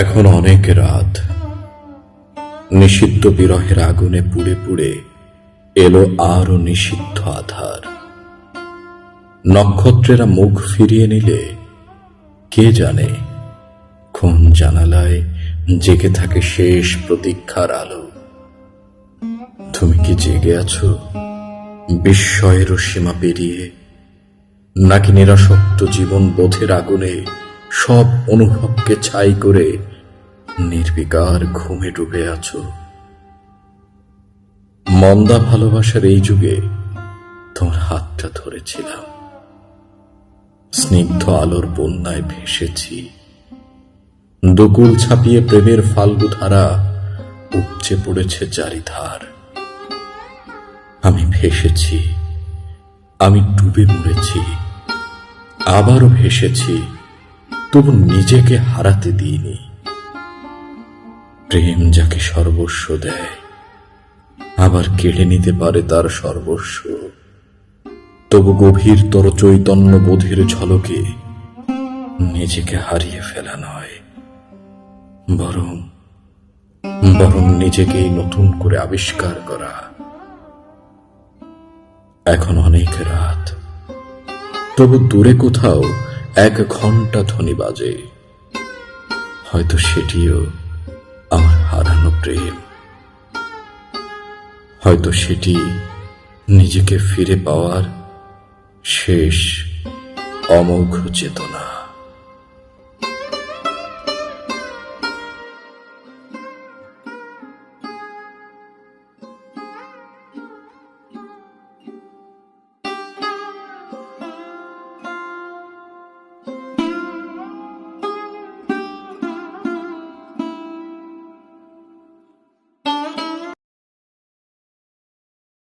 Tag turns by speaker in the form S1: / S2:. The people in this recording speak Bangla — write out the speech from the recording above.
S1: এখন অনেক রাত, নিষিদ্ধ বিরহের আগুনে পুড়ে পুড়ে এলো আরো নিষিদ্ধ আধার। নক্ষত্রেরা মুখ ফিরিয়ে নিলে কে জানে কোন জানালায় জেগে থাকে শেষ প্রতীক্ষার আলো। তুমি কি জেগে আছো বিস্ময়ের সীমা পেরিয়ে, নাকি নিরাসক্ত জীবন বোধের আগুনে সব অনুভবকে ছাই করে নির্বিকার ঘুমে ডুবে আছো? মন্দা ভালোবাসার এই যুগে তোমার হাতটা ধরেছিলাম, স্নিগ্ধ আলোর বন্যায় ভেসেছি। দুকুল ছাপিয়ে প্রেমের ফাল্গু ধারা উপচে পড়েছে চারিধার। আমি ভেসেছি, আমি ডুবে মরেছি, আবারও ভেসেছি, তবু নিজেকে হারাতে দিইনি। প্রেম যাকে সর্বস্ব দেয় আবার কেড়ে নিতে পারে তার সর্বস্ব। তবু গভীরতর চৈতন্য বোধের ঝলকে নিজেকে হারিয়ে ফেলা নয়, বরং নিজেকেই নতুন করে আবিষ্কার করা। এখন অনেক রাত, তবু দূরে কোথাও 1 ঘন্টা ধ্বনি বাজে। হয়তো সেটিও আমার হারানো প্রেম, হয়তো সেটি নিজেকে ফিরে পাওয়ার শেষ অমোঘ চেতনা।